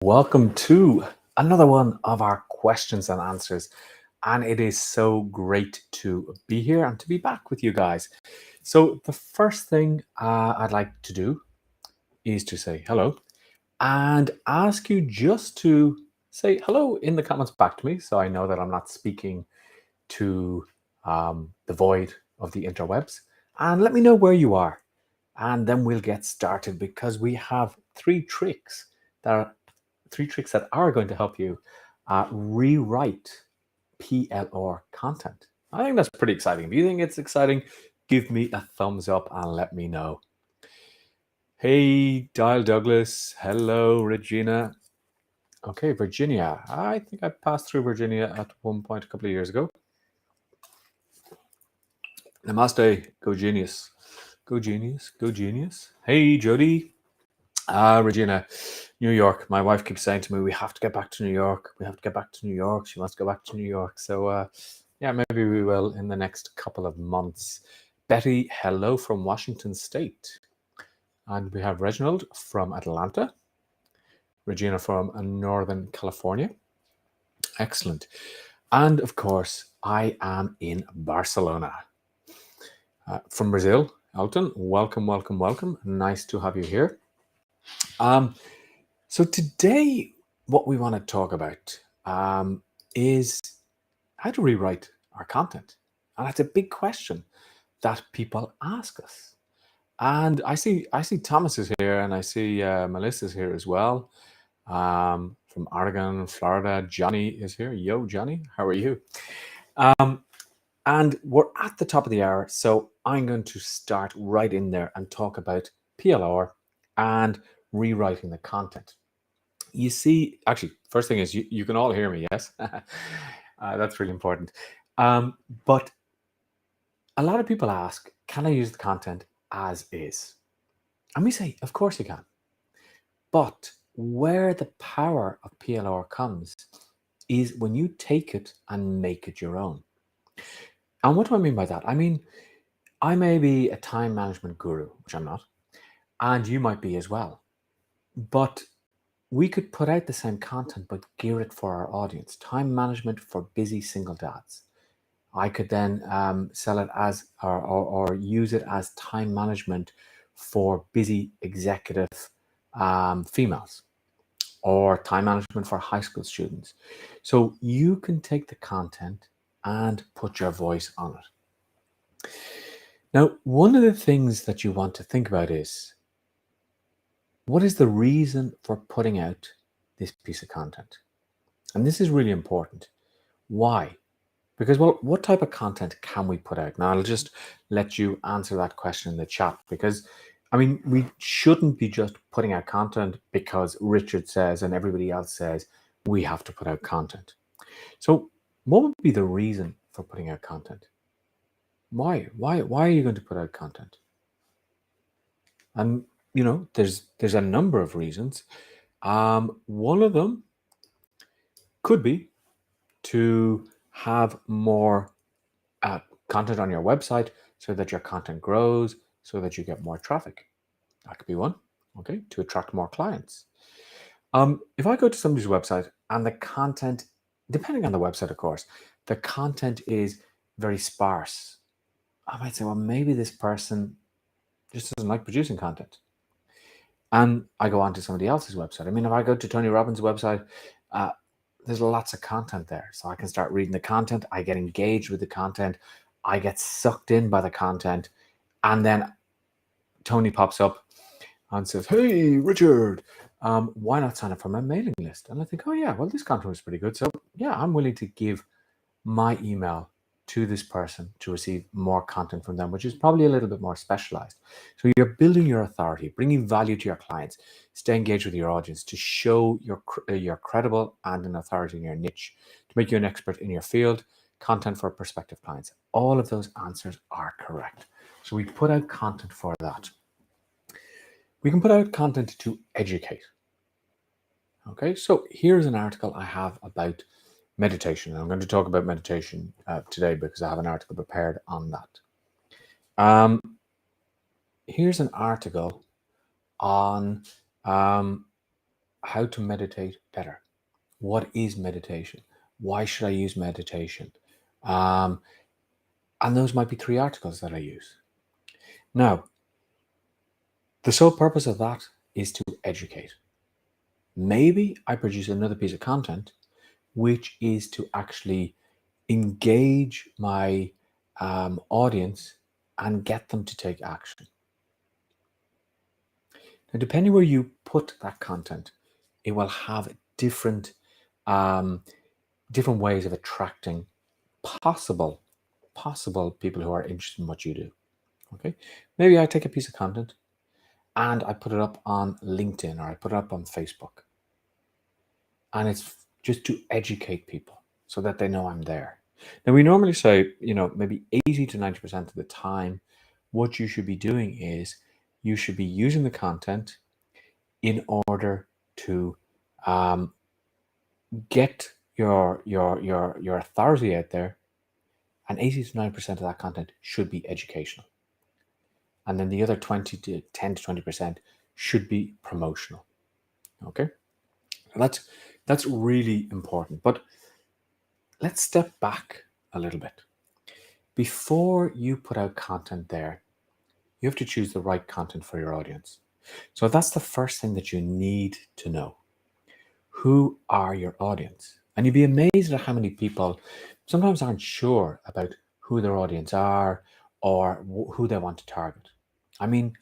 Welcome to another one of our questions and answers. And it is so great to be here and to be back with you guys. So, the first thing I'd like to do is to say hello and ask you just to say hello in the comments back to me so I know that I'm not speaking to the void of the interwebs. And let me know where you are. And then we'll get started because we have three tricks that are going to help you rewrite PLR content. I think that's pretty exciting. If you think it's exciting, give me a thumbs up and let me know. Hey, Dial Douglas. Hello, Regina. Okay, Virginia. I think I passed through Virginia at one point a couple of years ago. Namaste. Go genius. Go genius. Go genius. Hey, Jody. Regina, New York. My wife keeps saying to me, we have to get back to New York. We have to get back to New York. She wants to go back to New York. So, yeah, maybe we will in the next couple of months. Betty, hello from Washington State. And we have Reginald from Atlanta. Regina from Northern California. Excellent. And of course, I am in Barcelona. From Brazil, Elton, welcome, welcome, welcome. Nice to have you here. So today, what we want to talk about is how to rewrite our content. And that's a big question that people ask us. And I see Thomas is here, and I see Melissa's here as well. From Oregon, Florida, Johnny is here. Yo, Johnny, how are you? And we're at the top of the hour, so I'm going to start right in there and talk about PLR and rewriting the content. You see, actually, first thing is you can all hear me, yes? That's really important. But a lot of people ask, can I use the content as is? And we say, of course you can. But where the power of PLR comes is when you take it and make it your own. And what do I mean by that? I mean, I may be a time management guru, which I'm not, and you might be as well. But we could put out the same content, but gear it for our audience. Time management for busy single dads. I could then sell it as or use it as time management for busy executive females, or time management for high school students. So you can take the content and put your voice on it. Now, one of the things that you want to think about is, what is the reason for putting out this piece of content? And this is really important. Why? Because, well, what type of content can we put out? Now, I'll just let you answer that question in the chat, because, I mean, we shouldn't be just putting out content because Richard says and everybody else says we have to put out content. So what would be the reason for putting out content? Why are you going to put out content? And, you know, there's a number of reasons. One of them could be to have more content on your website so that your content grows, so that you get more traffic. That could be one, okay, to attract more clients. If I go to somebody's website and the content, depending on the website, of course, the content is very sparse, I might say, well, maybe this person just doesn't like producing content. And I go on to somebody else's website. I mean, if I go to Tony Robbins' website, there's lots of content there. So I can start reading the content. I get engaged with the content. I get sucked in by the content. And then Tony pops up and says, hey, Richard, why not sign up for my mailing list? And I think, oh, yeah, well, this content was pretty good. So, yeah, I'm willing to give my email to this person to receive more content from them, which is probably a little bit more specialized. So you're building your authority, bringing value to your clients, stay engaged with your audience to show you're credible and an authority in your niche, to make you an expert in your field, content for prospective clients. All of those answers are correct. So we put out content for that. We can put out content to educate. Okay, so here's an article I have about meditation. I'm going to talk about meditation today because I have an article prepared on that. Here's an article on how to meditate better. What is meditation? Why should I use meditation? And those might be 3 articles that I use. Now, the sole purpose of that is to educate. Maybe I produce another piece of content which is to actually engage my audience and get them to take action. Now, depending where you put that content, it will have different different ways of attracting possible people who are interested in what you do. Okay, maybe I take a piece of content and I put it up on LinkedIn or I put it up on Facebook, and it's just to educate people so that they know I'm there. Now, we normally say, maybe 80 to 90% of the time, what you should be doing is you should be using the content in order to get your authority out there, and 80 to 90% of that content should be educational. And then the other 10 to 20% should be promotional. Okay? That's really important. But let's step back a little bit. Before you put out content there, you have to choose the right content for your audience. So that's the first thing that you need to know. Who are your audience? And you'd be amazed at how many people sometimes aren't sure about who their audience are or who they want to target. I mean,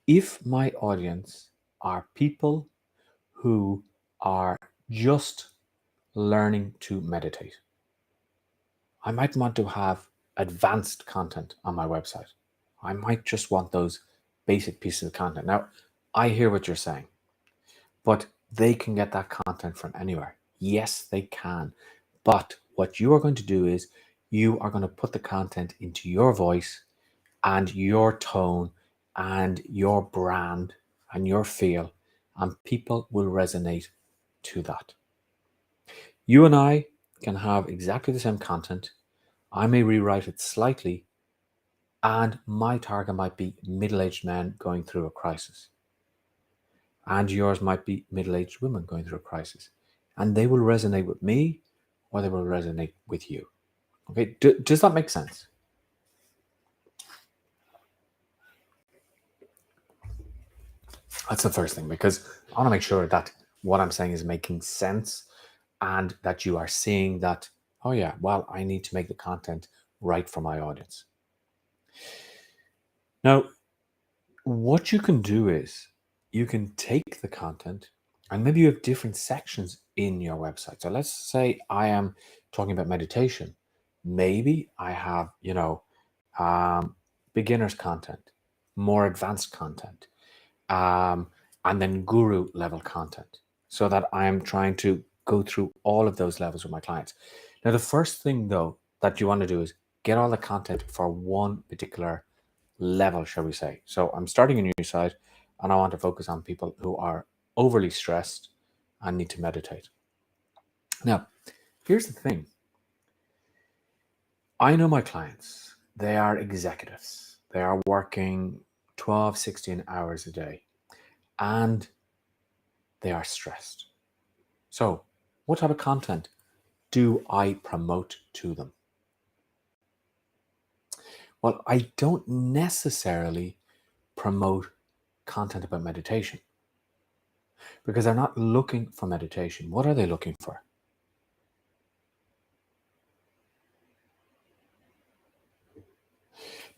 if my audience are people who are just learning to meditate, I might want to have advanced content on my website. I might just want those basic pieces of content. Now, I hear what you're saying, but they can get that content from anywhere. Yes, they can. But what you are going to do is you are going to put the content into your voice and your tone and your brand and your feel, and people will resonate to that. You and I can have exactly the same content. I may rewrite it slightly, and my target might be middle-aged men going through a crisis. And yours might be middle-aged women going through a crisis. And they will resonate with me, or they will resonate with you. Okay, does that make sense? That's the first thing, because I want to make sure that what I'm saying is making sense and that you are seeing that, oh yeah, well, I need to make the content right for my audience. Now, what you can do is you can take the content and maybe you have different sections in your website. So let's say I am talking about meditation. Maybe I have, beginners content, more advanced content, and then guru level content, so that I am trying to go through all of those levels with my clients. Now, the first thing though that you want to do is get all the content for one particular level, shall we say. So I'm starting a new site and I want to focus on people who are overly stressed and need to meditate. Now, here's the thing. I know my clients, they are executives. They are working 12, 16 hours a day and they are stressed. So what type of content do I promote to them? Well, I don't necessarily promote content about meditation, because they're not looking for meditation. What are they looking for?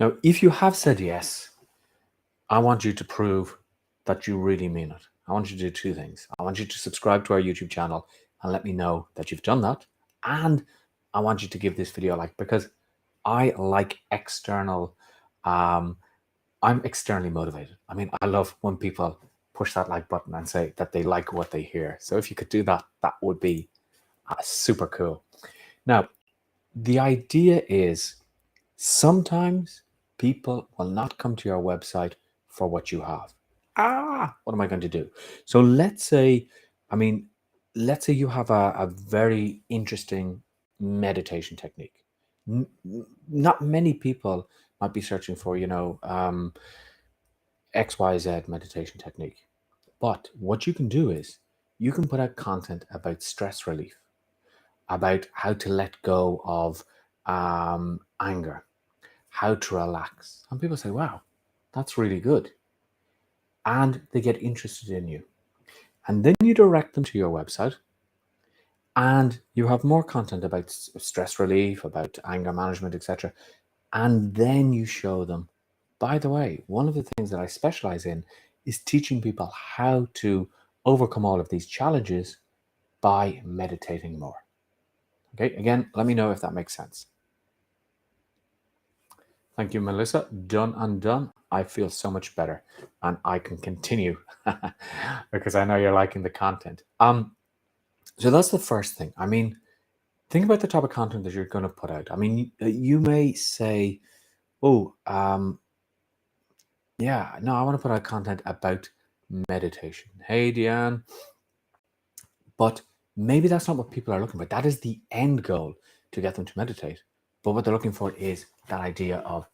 Now, if you have said yes, I want you to prove that you really mean it. I want you to do 2 things. I want you to subscribe to our YouTube channel and let me know that you've done that. And I want you to give this video a like, because I like external, I'm externally motivated. I mean, I love when people push that like button and say that they like what they hear. So if you could do that, that would be super cool. Now, the idea is sometimes people will not come to your website for what you have. What am I going to do? So let's say you have a very interesting meditation technique. Not many people might be searching for, XYZ meditation technique. But what you can do is you can put out content about stress relief, about how to let go of anger, how to relax. And people say, wow, that's really good. And they get interested in you. And then you direct them to your website, and you have more content about stress relief, about anger management, etc. And then you show them, by the way, one of the things that I specialize in is teaching people how to overcome all of these challenges by meditating more. Okay, again, let me know if that makes sense. Thank you, Melissa. Done and done. I feel so much better and I can continue because I know you're liking the content. So that's the first thing. I mean, think about the type of content that you're going to put out. I mean, you may say, oh, yeah, no, I want to put out content about meditation. Hey, Deanne. But maybe that's not what people are looking for. That is the end goal, to get them to meditate. But what they're looking for is that idea of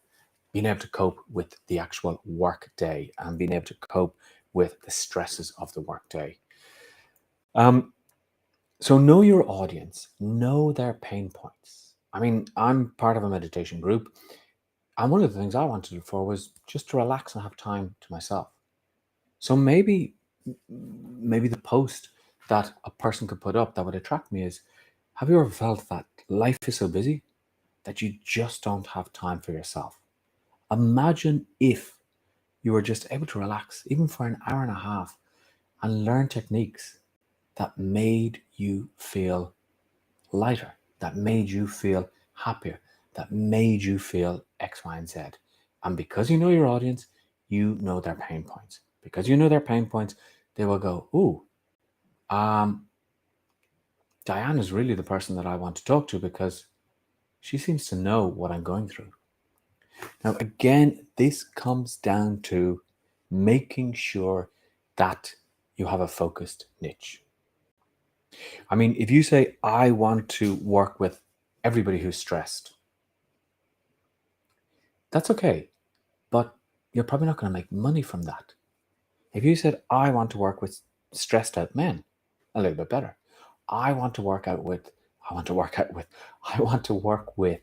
being able to cope with the actual work day and being able to cope with the stresses of the work day. So know your audience, know their pain points. I mean, I'm part of a meditation group, and one of the things I wanted to do for was just to relax and have time to myself. So maybe the post that a person could put up that would attract me is, have you ever felt that life is so busy that you just don't have time for yourself? Imagine if you were just able to relax, even for an hour and a half, and learn techniques that made you feel lighter, that made you feel happier, that made you feel X, Y, and Z. And because you know your audience, you know their pain points. Because you know their pain points, they will go, ooh, Diane is really the person that I want to talk to because she seems to know what I'm going through. Now, again, this comes down to making sure that you have a focused niche. I mean, if you say, I want to work with everybody who's stressed, that's okay, but you're probably not going to make money from that. If you said, I want to work with stressed out men, a little bit better. I want to work with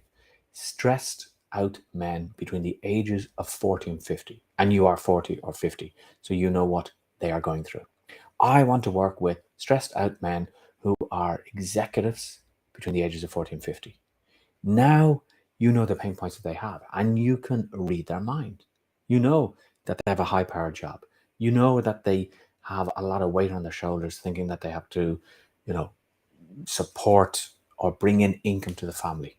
stressed out men between the ages of 40 and 50, and you are 40 or 50, so you know what they are going through. I want to work with stressed out men who are executives between the ages of 40 and 50. Now you know the pain points that they have, and you can read their mind. You know that they have a high powered job. You know that they have a lot of weight on their shoulders, thinking that they have to, support or bring in income to the family.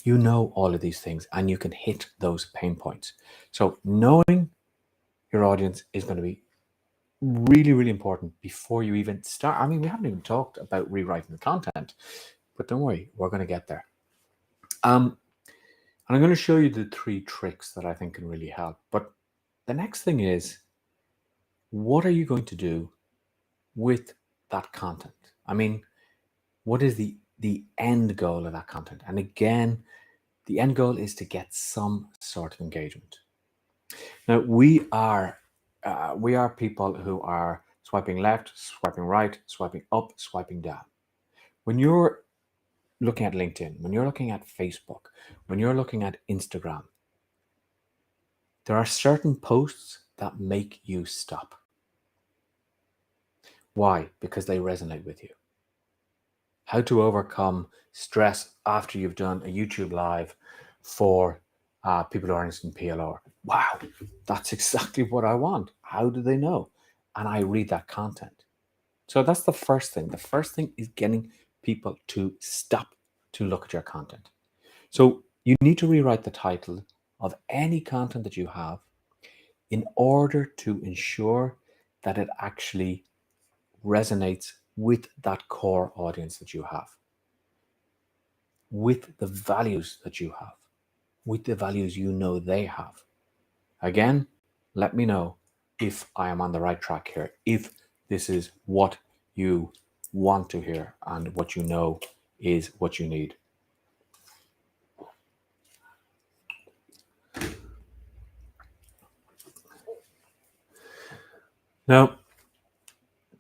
You know all of these things, and you can hit those pain points. So knowing your audience is going to be really, really important before you even start. I mean, we haven't even talked about rewriting the content, but don't worry, we're going to get there. And I'm going to show you the 3 tricks that I think can really help. But the next thing is, what are you going to do with that content? I mean, what is the end goal of that content? And again, the end goal is to get some sort of engagement. Now, we are people who are swiping left, swiping right, swiping up, swiping down. When you're looking at LinkedIn, when you're looking at Facebook, when you're looking at Instagram, there are certain posts that make you stop. Why? Because they resonate with you. How to overcome stress after you've done a YouTube live for people who are interested in PLR. Wow, that's exactly what I want. How do they know? And I read that content. So that's the first thing. The first thing is getting people to stop to look at your content. So you need to rewrite the title of any content that you have in order to ensure that it actually resonates with that core audience that you have, with the values that you have, with the values you know they have. Again, let me know if I am on the right track here, if this is what you want to hear and what you know is what you need. Now,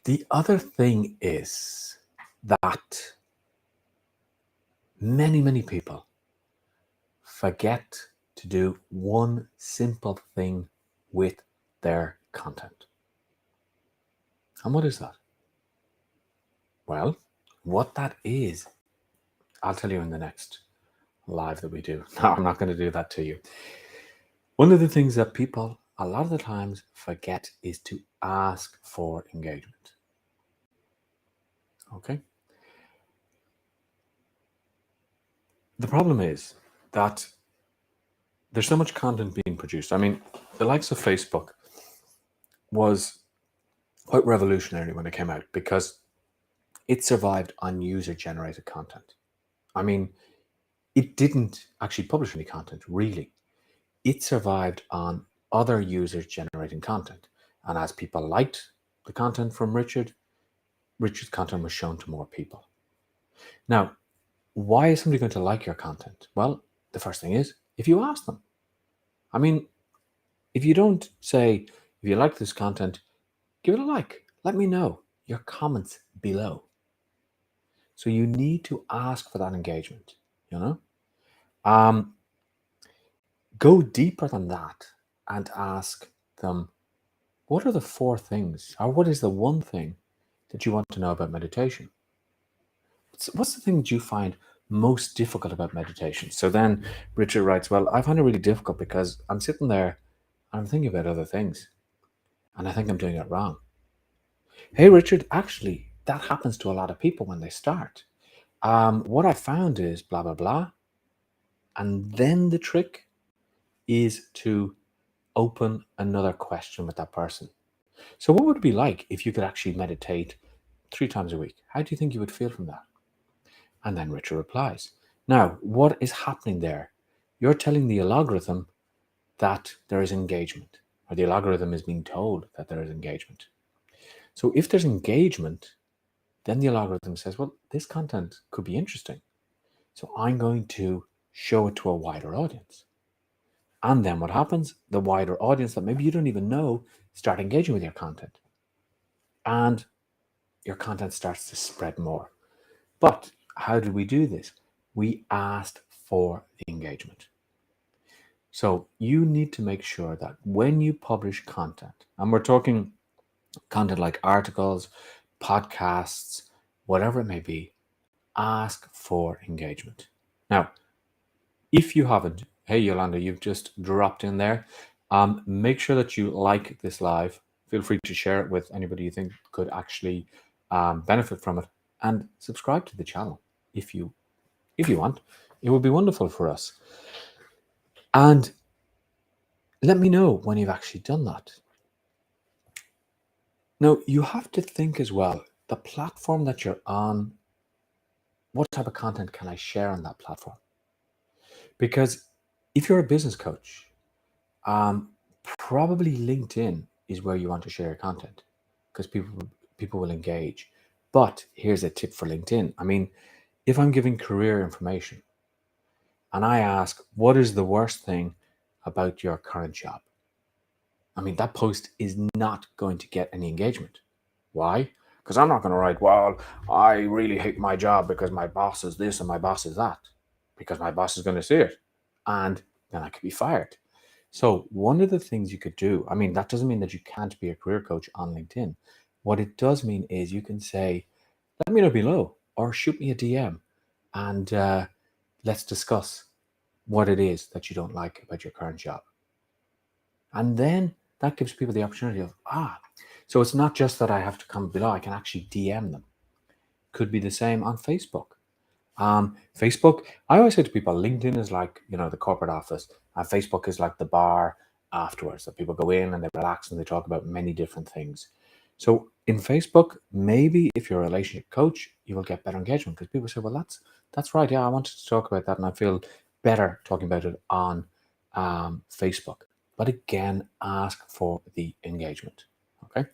The other thing is that many people forget to do one simple thing with their content. And what is that? Well, what that is, I'll tell you in the next live that we do. No, I'm not going to do that to you. One of the things that people a lot of the times forget is to ask for engagement. Okay? The problem is that there's so much content being produced. I mean, the likes of Facebook was quite revolutionary when it came out because it survived on user-generated content. I mean, it didn't actually publish any content, really. It survived on other users generating content. And as people liked the content from Richard's content was shown to more people. Now, why is somebody going to like your content? Well, the first thing is if you ask them. I mean, if you don't say, if you like this content, give it a like. Let me know your comments below. So you need to ask for that engagement, you know? Go deeper than that and ask them, what are the 4 things, or what is the one thing that you want to know about meditation? What's the thing that you find most difficult about meditation? So then Richard writes, well, I find it really difficult because I'm sitting there and I'm thinking about other things and I think I'm doing it wrong. Hey, Richard, actually, that happens to a lot of people when they start. What I found is blah, blah, blah. And then the trick is to open another question with that person. So what would it be like if you could actually meditate 3 times a week? How do you think you would feel from that? And then Richard replies. Now, what is happening there? You're telling the algorithm that there is engagement, or the algorithm is being told that there is engagement. So if there's engagement, then the algorithm says, well, this content could be interesting. So I'm going to show it to a wider audience. And then what happens? The wider audience that maybe you don't even know start engaging with your content. And your content starts to spread more. But how did we do this? We asked for the engagement. So you need to make sure that when you publish content, and we're talking content like articles, podcasts, whatever it may be, ask for engagement. Now, if you haven't, hey Yolanda, you've just dropped in there. Make sure that you like this live. Feel free to share it with anybody you think could actually benefit from it, and subscribe to the channel if you want. It would be wonderful for us. And let me know when you've actually done that. Now, you have to think as well, the platform that you're on, what type of content can I share on that platform? Because if you're a business coach, probably LinkedIn is where you want to share your content because people will engage. But here's a tip for LinkedIn. I mean, if I'm giving career information and I ask, what is the worst thing about your current job? I mean, that post is not going to get any engagement. Why? Because I'm not going to write, well, I really hate my job because my boss is this and my boss is that, because my boss is going to see it. And then I could be fired. So one of the things you could do, I mean, that doesn't mean that you can't be a career coach on LinkedIn. What it does mean is you can say, let me know below or shoot me a DM and let's discuss what it is that you don't like about your current job. And then that gives people the opportunity of, so it's not just that I have to comment below, I can actually DM them. Could be the same on Facebook. Facebook, I always say to people, LinkedIn is like, the corporate office, and Facebook is like the bar afterwards that people go in and they relax and they talk about many different things. So in Facebook, maybe if you're a relationship coach, you will get better engagement because people say, well, that's right. Yeah, I wanted to talk about that and I feel better talking about it on Facebook. But again, ask for the engagement. Okay.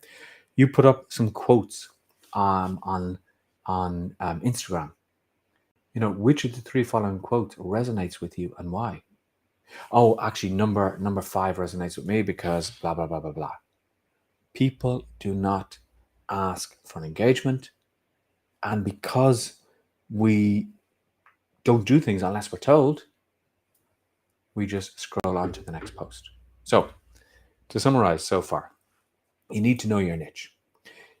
You put up some quotes on Instagram. Which of the 3 following quotes resonates with you and why? Oh, actually, number 5 resonates with me because blah, blah, blah, blah, blah. People do not ask for an engagement. And because we don't do things unless we're told, we just scroll on to the next post. So to summarize so far, you need to know your niche.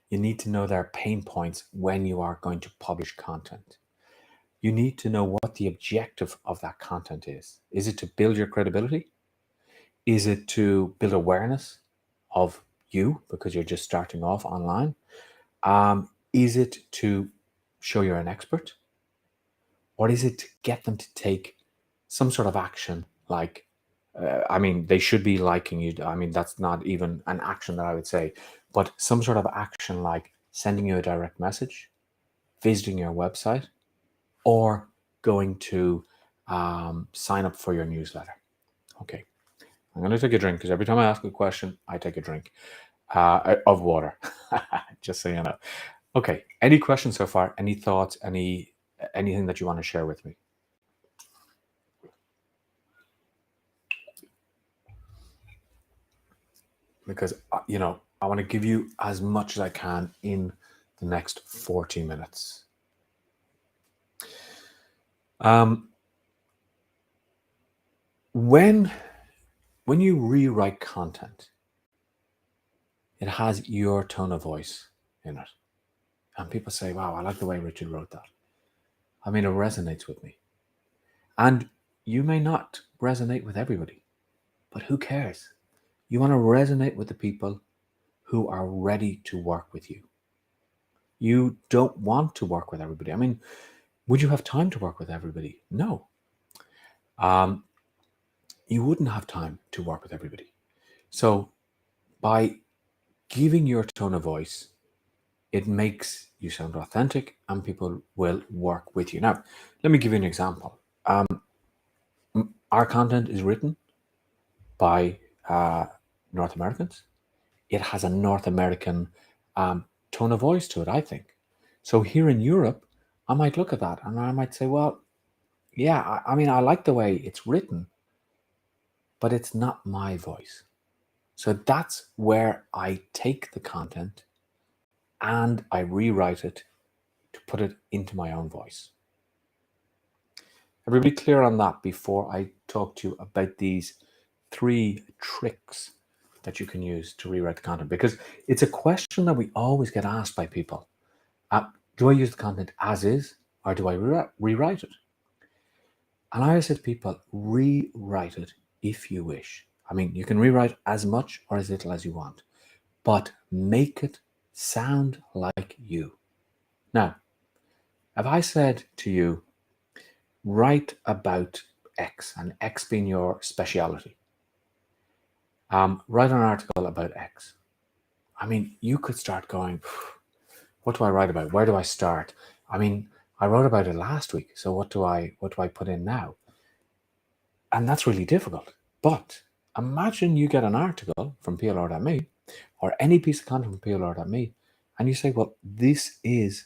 You need to know their pain points when you are going to publish content. You need to know what the objective of that content is. Is it to build your credibility? Is it to build awareness of you because you're just starting off online? Is it to show you're an expert? Or is it to get them to take some sort of action like, they should be liking you. That's not even an action that I would say, but some sort of action like sending you a direct message, visiting your website, or going to sign up for your newsletter. Okay, I'm going to take a drink because every time I ask a question, I take a drink of water, just so you know. Okay, any questions so far? Any thoughts? Anything that you want to share with me? Because, I want to give you as much as I can in the next 40 minutes. When you rewrite content, it has your tone of voice in it. And people say, wow, I like the way Richard wrote that. It resonates with me. And you may not resonate with everybody, but who cares? You want to resonate with the people who are ready to work with you. You don't want to work with everybody. Would you have time to work with everybody? No. You wouldn't have time to work with everybody. So by giving your tone of voice, it makes you sound authentic and people will work with you. Now, let me give you an example. Our content is written by North Americans. It has a North American tone of voice to it, I think. So here in Europe, I might look at that and I might say, well, yeah, I like the way it's written, but it's not my voice. So that's where I take the content and I rewrite it to put it into my own voice. Everybody clear on that before I talk to you about these 3 tricks that you can use to rewrite the content? Because it's a question that we always get asked by people. Do I use the content as is or do I rewrite it? And I always say to people, rewrite it if you wish. You can rewrite as much or as little as you want, but make it sound like you. Now, if I said to you, write about X, and X being your speciality, write an article about X. You could start going, what do I write about? Where do I start? I wrote about it last week, so what do I put in now? And that's really difficult. But imagine you get an article from PLR.me or any piece of content from PLR.me, and you say, well, this is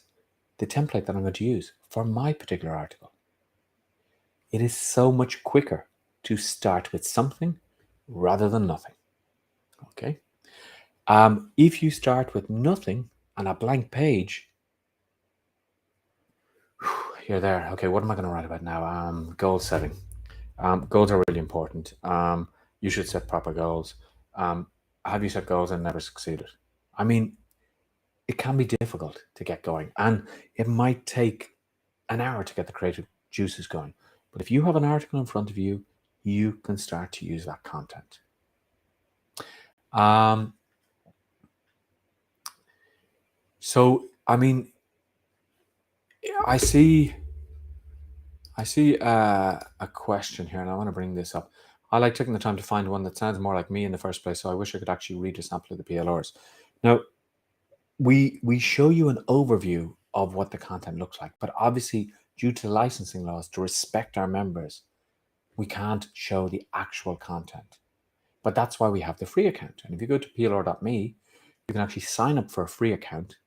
the template that I'm going to use for my particular article. It is so much quicker to start with something rather than nothing. Okay. If you start with nothing and a blank page, you're there. Okay, what am I going to write about now? Goal setting. Goals are really important. You should set proper goals. Have you set goals and never succeeded? It can be difficult to get going, and it might take an hour to get the creative juices going. But if you have an article in front of you, you can start to use that content. So, I see a question here, and I want to bring this up. I like taking the time to find one that sounds more like me in the first place, so I wish I could actually read a sample of the PLRs. Now, we show you an overview of what the content looks like, but obviously, due to licensing laws, to respect our members, we can't show the actual content. But that's why we have the free account. And if you go to PLR.me, you can actually sign up for a free account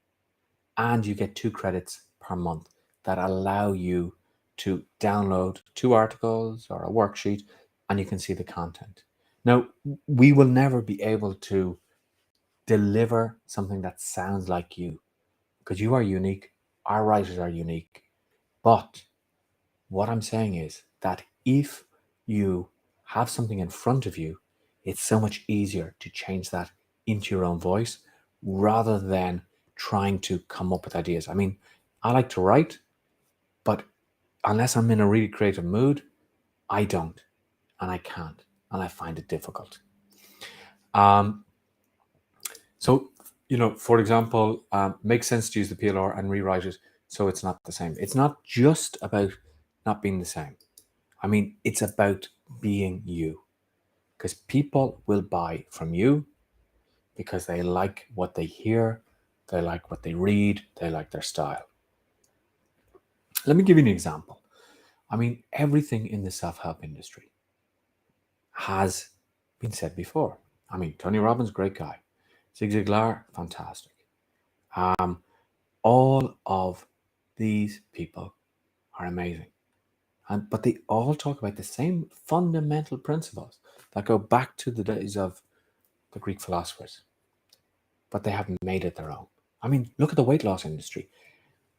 and you get 2 credits per month that allow you to download 2 articles or a worksheet and you can see the content. Now, we will never be able to deliver something that sounds like you, because you are unique. Our writers are unique. But what I'm saying is that if you have something in front of you, it's so much easier to change that into your own voice rather than trying to come up with ideas. I mean, I like to write, but unless I'm in a really creative mood, I don't, and I can't, and I find it difficult. So, for example, makes sense to use the PLR and rewrite it so it's not the same. It's not just about not being the same. I mean, it's about being you, because people will buy from you because they like what they hear, they like what they read, they like their style. Let me give you an example. I mean, everything in the self-help industry has been said before. I mean, Tony Robbins, great guy. Zig Ziglar, fantastic. All of these people are amazing. But they all talk about the same fundamental principles that go back to the days of the Greek philosophers, but they haven't made it their own. I mean, look at the weight loss industry.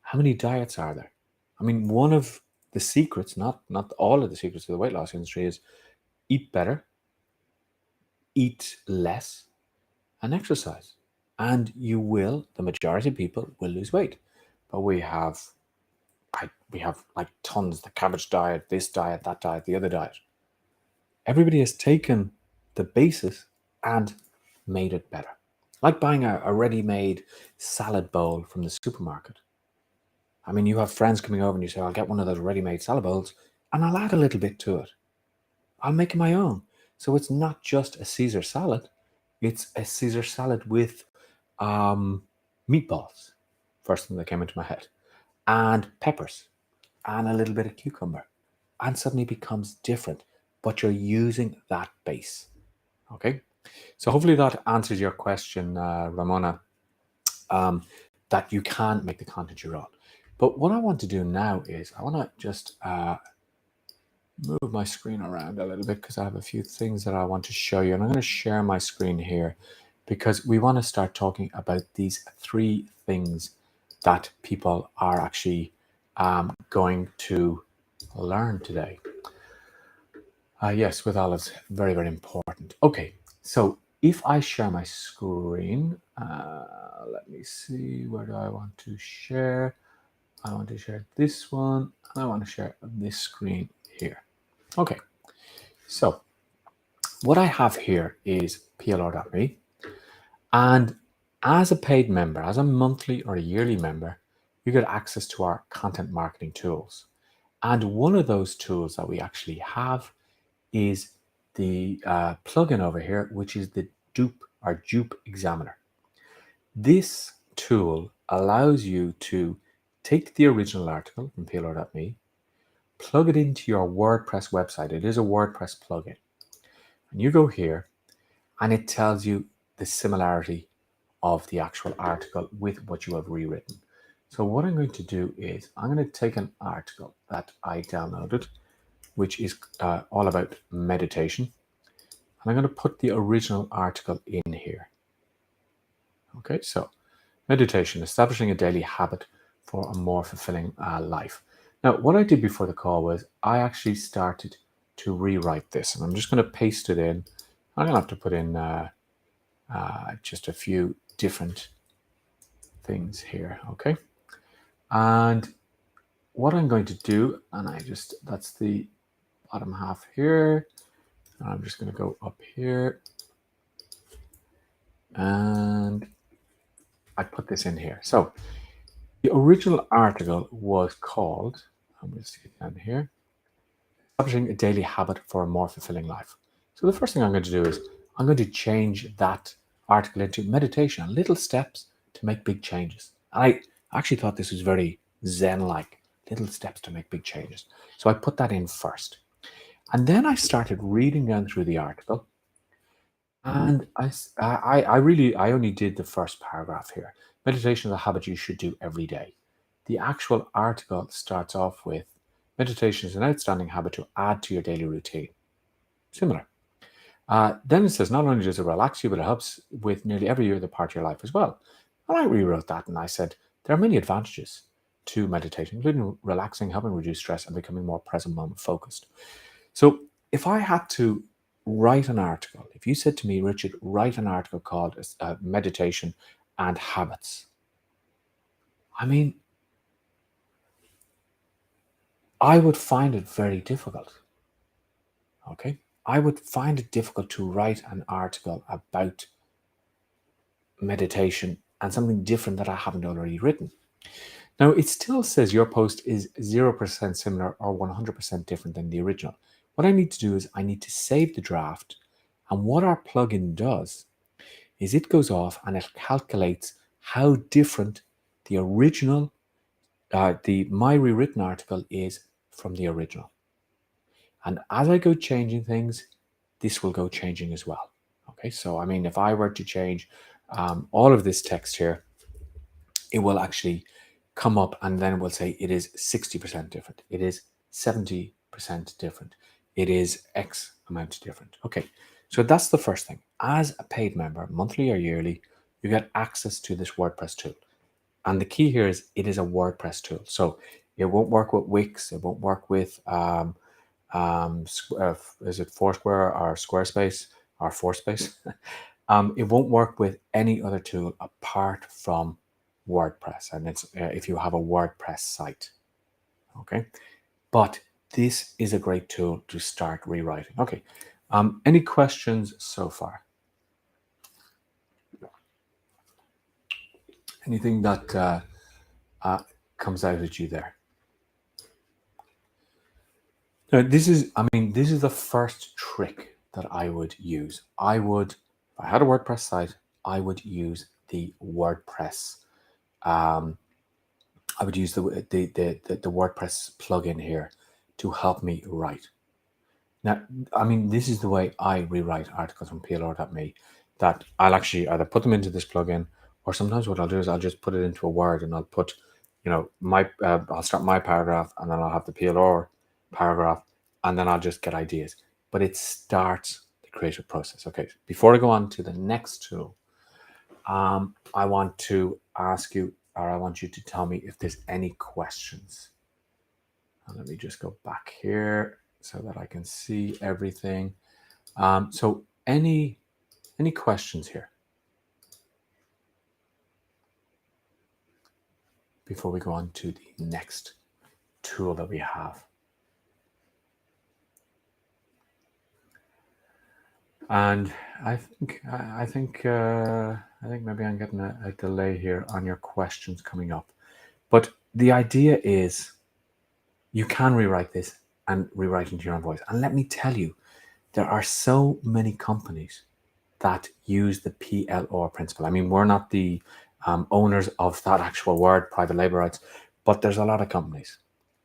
How many diets are there? I mean, one of the secrets, not all of the secrets of the weight loss industry, is eat better, eat less, and exercise. And the majority of people will lose weight. But we have like tons, the cabbage diet, this diet, that diet, the other diet. Everybody has taken the basis and made it better. Like buying a ready-made salad bowl from the supermarket. I mean, you have friends coming over and you say, I'll get one of those ready-made salad bowls and I'll add a little bit to it. I'll make it my own. So it's not just a Caesar salad. It's a Caesar salad with meatballs, first thing that came into my head, and peppers, and a little bit of cucumber. And suddenly it becomes different, but you're using that base. Okay? So hopefully that answers your question, Ramona, that you can make the content your own. But what I want to do now is I want to just move my screen around a little bit because I have a few things that I want to show you. And I'm going to share my screen here because we want to start talking about these 3 things that people are actually going to learn today. Yes, with olives, very, very important. Okay, so if I share my screen, let me see, where do I want to share? I want to share this one, and I want to share this screen here. Okay, so what I have here is PLR.me, and as a paid member, as a monthly or a yearly member, you get access to our content marketing tools. And one of those tools that we actually have is the plugin over here, which is the Dupe Examiner. This tool allows you to take the original article from PLR.me, plug it into your WordPress website. It is a WordPress plugin. And you go here and it tells you the similarity of the actual article with what you have rewritten. So what I'm going to do is I'm going to take an article that I downloaded, which is all about meditation. And I'm going to put the original article in here. Okay, so meditation, establishing a daily habit for a more fulfilling life. Now, what I did before the call was I actually started to rewrite this, and I'm just going to paste it in. I'm going to have to put in just a few different things here, okay? And what I'm going to do, and that's the bottom half here. And I'm just going to go up here and I put this in here. So the original article was called, I'm going to see it down here, Establishing a Daily Habit for a More Fulfilling Life. So the first thing I'm going to do is I'm going to change that article into meditation, little steps to make big changes. I actually thought this was very Zen-like, little steps to make big changes. So I put that in first. And then I started reading down through the article. And I only did the first paragraph here. Meditation is a habit you should do every day. The actual article starts off with, meditation is an outstanding habit to add to your daily routine. Similar. Then it says, not only does it relax you, but it helps with nearly every other part of your life as well. And I rewrote that and I said, there are many advantages to meditation, including relaxing, helping reduce stress, and becoming more present moment focused. So if I had to write an article, if you said to me, Richard, write an article called Meditation and Habits, I mean, I would find it very difficult. Okay. I would find it difficult to write an article about meditation and something different that I haven't already written. Now, it still says your post is 0% similar or 100% different than the original. What I need to do is I need to save the draft. And what our plugin does is it goes off and it calculates how different the original, my rewritten article is from the original. And as I go changing things, this will go changing as well. Okay, so I mean, if I were to change all of this text here, it will actually come up and then it will say it is 60% different. It is 70% different. It is X amount different. Okay, so that's the first thing. As a paid member, monthly or yearly, you get access to this WordPress tool. And the key here is it is a WordPress tool. So it won't work with Wix. It won't work with, is it Foursquare or Squarespace or Fourspace? It won't work with any other tool apart from WordPress. And it's if you have a WordPress site. Okay. But this is a great tool to start rewriting. Okay. Any questions so far? Anything that comes out at you there? Now, this is the first trick that I would use. If I had a WordPress site, I would use the WordPress. I would use the WordPress plugin here to help me write. Now, this is the way I rewrite articles from PLR.me, that I'll actually either put them into this plugin, or sometimes what I'll do is I'll just put it into a Word and I'll put, I'll start my paragraph and then I'll have the PLR paragraph and then I'll just get ideas. But it starts the creative process. Okay, before I go on to the next tool, I want to ask you, or I want you to tell me if there's any questions. And let me just go back here so that I can see everything. So any questions here before we go on to the next tool that we have? And I think maybe I'm getting a delay here on your questions coming up. But the idea is you can rewrite this and rewrite into your own voice. And let me tell you, there are so many companies that use the PLR principle. I mean, we're not the owners of that actual word, private label rights, but there's a lot of companies.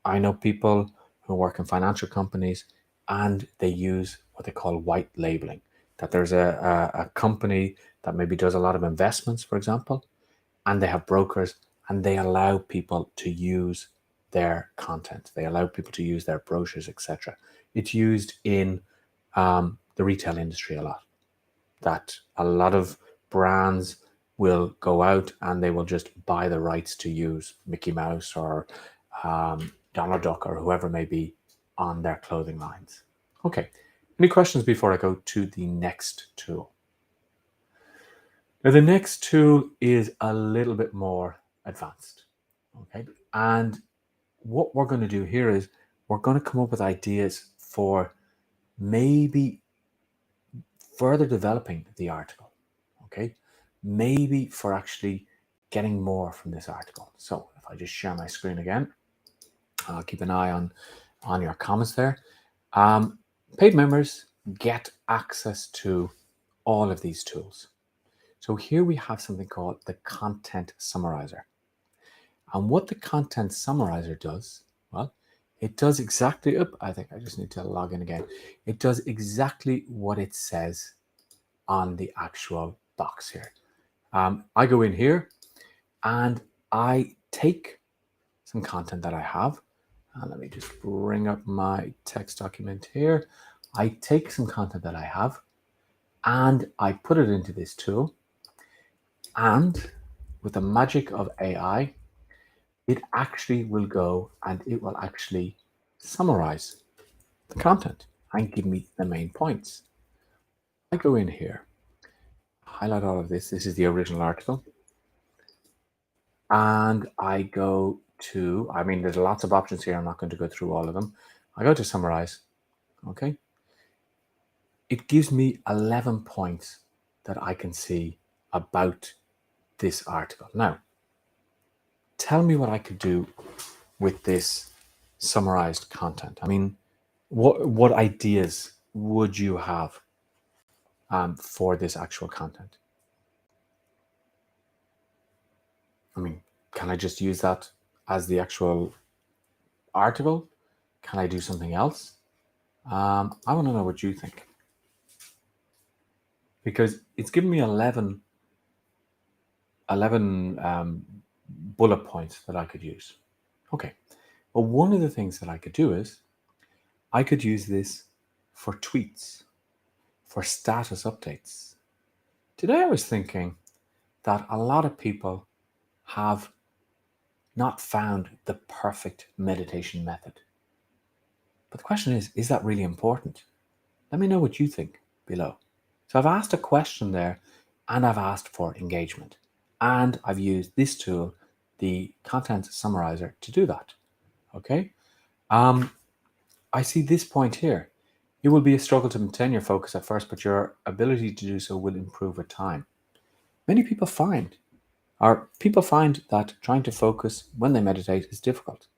I know people who work in financial companies and they use what they call white labeling. That there's a company that maybe does a lot of investments, for example, and they have brokers and they allow people to use their content. They allow people to use their brochures, etc. It's used in the retail industry a lot. That a lot of brands will go out and they will just buy the rights to use Mickey Mouse or Donald Duck or whoever may be on their clothing lines. Okay, any questions before I go to the next tool? Now, the next tool is a little bit more advanced. Okay, and what we're going to do here is we're going to come up with ideas for maybe further developing the article. Okay, maybe for actually getting more from this article. So if I just share my screen again, I'll keep an eye on your comments there. Paid members get access to all of these tools. So here we have something called the Content Summarizer. And what the Content Summarizer does, well, it does exactly, I think I just need to log in again. It does exactly what it says on the actual box here. I go in here and I take some content that I have. Let me just bring up my text document here. I take some content that I have and I put it into this tool, and with the magic of AI, it actually will go and it will actually summarize the content and give me the main points. I go in here, highlight all of this. This is the original article. And I go to, there's lots of options here. I'm not going to go through all of them. I go to summarize. Okay. It gives me 11 points that I can see about this article. Now, tell me what I could do with this summarized content. What ideas would you have for this actual content? Can I just use that as the actual article? Can I do something else? I want to know what you think, because it's given me 11 bullet points that I could use. Okay, well, one of the things that I could do is I could use this for tweets, for status updates. Today I was thinking that a lot of people have not found the perfect meditation method. But the question is that really important? Let me know what you think below. So I've asked a question there, and I've asked for engagement. And I've used this tool, the content summarizer, to do that. Okay. I see this point here. It will be a struggle to maintain your focus at first, but your ability to do so will improve with time. Many people find that trying to focus when they meditate is difficult.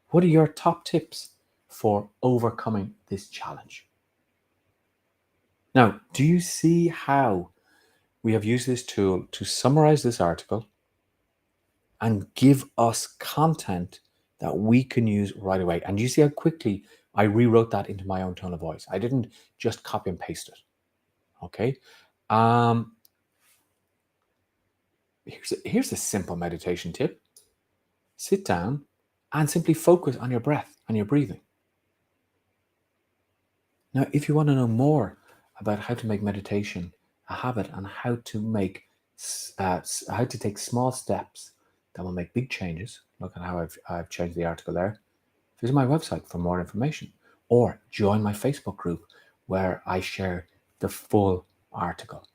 What are your top tips for overcoming this challenge? Now, do you see how we have used this tool to summarize this article and give us content that we can use right away? And you see how quickly I rewrote that into my own tone of voice. I didn't just copy and paste it. Okay. Here's a simple meditation tip. Sit down and simply focus on your breath and your breathing. Now, if you want to know more about how to make meditation a habit and how to take small steps that will make big changes, look at how I've changed the article there, visit my website for more information, or join my Facebook group where I share the full article.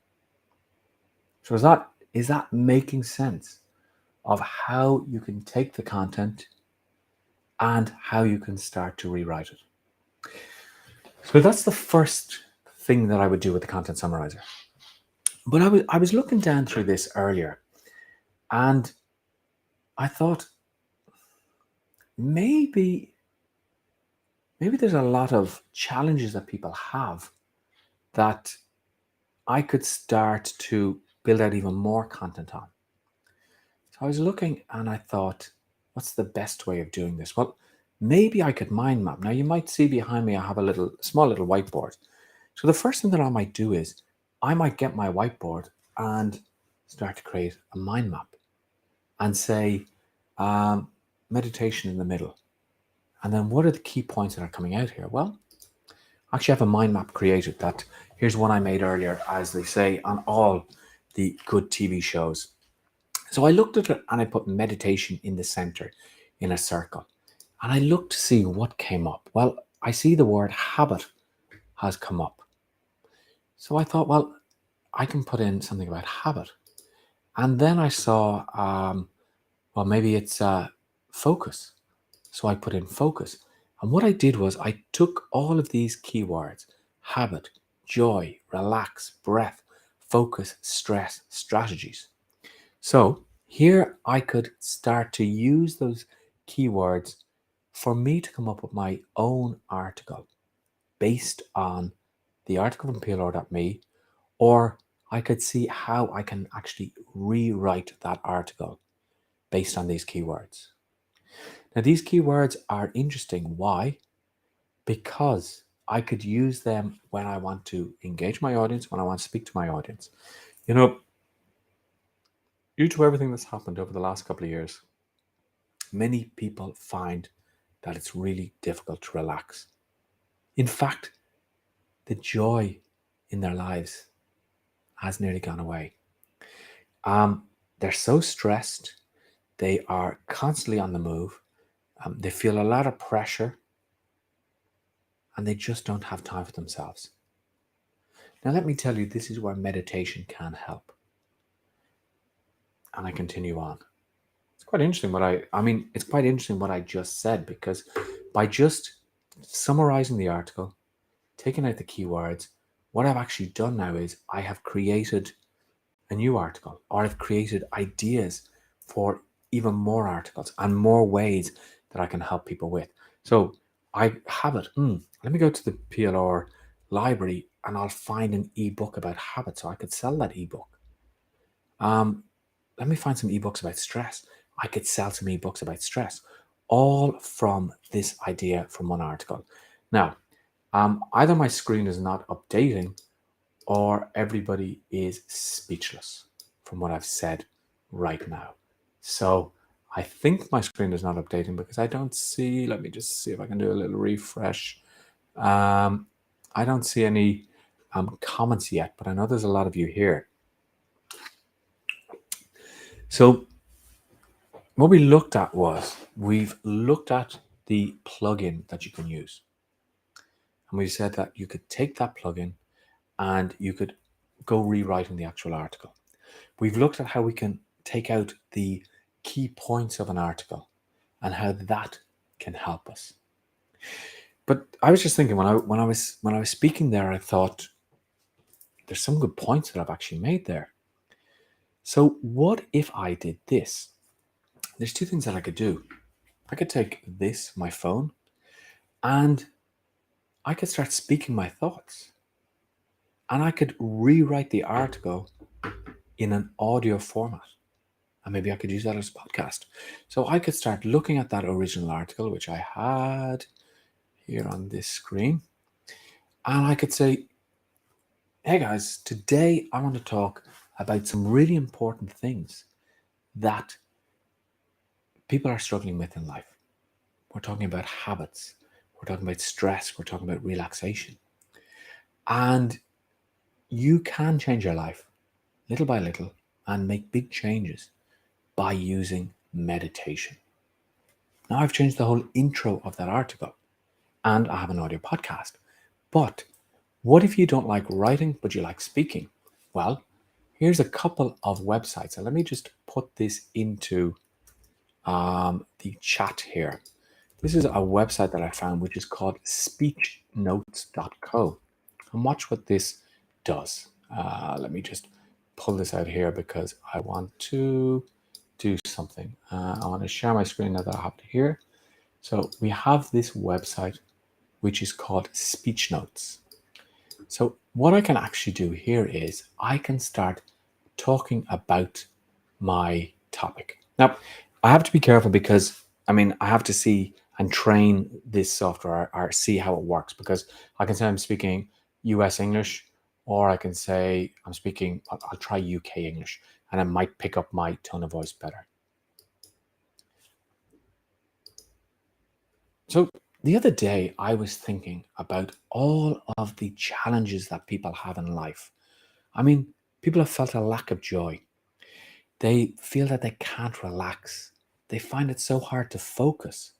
So is that making sense of how you can take the content and how you can start to rewrite it? So that's the first thing that I would do with the content summarizer. But I was looking down through this earlier, and I thought maybe there's a lot of challenges that people have that I could start to build out even more content on. So I was looking and I thought, what's the best way of doing this? Well, maybe I could mind map. Now you might see behind me, I have a small little whiteboard. So the first thing that I might do is I might get my whiteboard and start to create a mind map and say meditation in the middle. And then what are the key points that are coming out here? Well, I actually have a mind map created that here's one I made earlier, as they say on all the good TV shows. So I looked at it and I put meditation in the center in a circle. And I looked to see what came up. Well, I see the word habit has come up. So I thought, well, I can put in something about habit. And then I saw, maybe it's focus. So I put in focus. And what I did was I took all of these keywords: habit, joy, relax, breath, focus, stress, strategies. So here I could start to use those keywords for me to come up with my own article based on the article from PLR.me, or I could see how I can actually rewrite that article based on these keywords. Now, these keywords are interesting. Why? Because I could use them when I want to engage my audience, when I want to speak to my audience. Due to everything that's happened over the last couple of years, many people find that it's really difficult to relax. In fact, the joy in their lives has nearly gone away. They're so stressed. They are constantly on the move. They feel a lot of pressure, and they just don't have time for themselves. Now, let me tell you, this is where meditation can help. And I continue on. It's quite interesting it's quite interesting what I just said, because by just summarizing the article, taking out the keywords, what I've actually done now is I have created a new article, or I've created ideas for even more articles and more ways that I can help people with. So I have it. Let me go to the PLR library and I'll find an ebook about habits, so I could sell that ebook. Let me find some ebooks about stress. I could sell some ebooks about stress, all from this idea from one article. Now, either my screen is not updating or everybody is speechless from what I've said right now. So I think my screen is not updating because I don't see, let me just see if I can do a little refresh. I don't see any comments yet, but I know there's a lot of you here. So what we looked at was, we've looked at the plugin that you can use. And we said that you could take that plugin and you could go rewriting the actual article. We've looked at how we can take out the key points of an article and how that can help us. But I was just thinking, when I was speaking there, I thought there's some good points that I've actually made there. So what if I did this? There's two things that I could do. I could take this, my phone, and I could start speaking my thoughts. And I could rewrite the article in an audio format. And maybe I could use that as a podcast. So I could start looking at that original article, which I had here on this screen. And I could say, hey guys, today I want to talk about some really important things that people are struggling with in life. We're talking about habits. We're talking about stress. We're talking about relaxation. And you can change your life little by little and make big changes by using meditation. Now I've changed the whole intro of that article and I have an audio podcast. But what if you don't like writing, but you like speaking? Well, here's a couple of websites. And let me just put this into the chat here. This is a website that I found, which is called speechnotes.co. And watch what this does. Let me just pull this out here because I want to do something. I want to share my screen now that I have it here. So we have this website, which is called Speech Notes. So what I can actually do here is I can start talking about my topic. Now, I have to be careful because, I have to see and train this software or see how it works, because I can say I'm speaking US English, or I can say I'm speaking, I'll try UK English, and it might pick up my tone of voice better. So the other day, I was thinking about all of the challenges that people have in life. People have felt a lack of joy. They feel that they can't relax. They find it so hard to focus.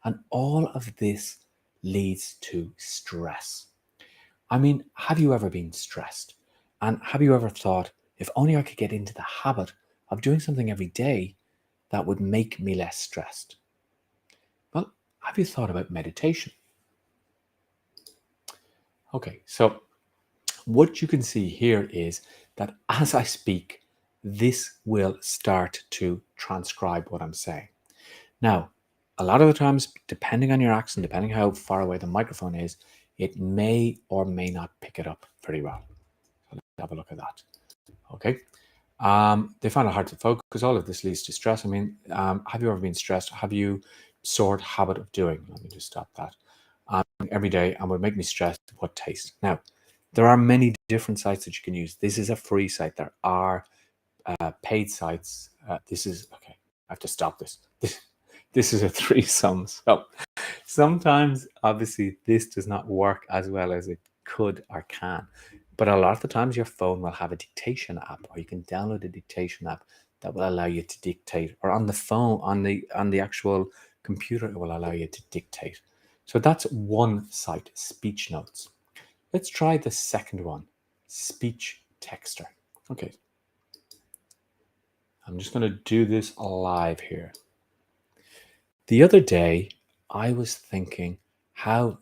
And all of this leads to stress. Have you ever been stressed? And have you ever thought, if only I could get into the habit of doing something every day that would make me less stressed? Well, have you thought about meditation? Okay, so what you can see here is that as I speak, this will start to transcribe what I'm saying. Now, a lot of the times, depending on your accent, depending how far away the microphone is, it may or may not pick it up very well. So let's have a look at that. Okay. They find it hard to focus. All of this leads to stress. Have you ever been stressed? Have you sort habit of doing? Let me just stop that. Every day and would make me stressed. What taste? Now, there are many different sites that you can use. This is a free site. There are paid sites. This is okay. I have to stop this. This is a threesome. So sometimes, obviously, this does not work as well as it could or can. But a lot of the times your phone will have a dictation app, or you can download a dictation app that will allow you to dictate, or on the phone, on the actual computer, it will allow you to dictate. So that's one site, speech notes. Let's try the second one, speech texter. Okay. I'm just going to do this live here. The other day, I was thinking how,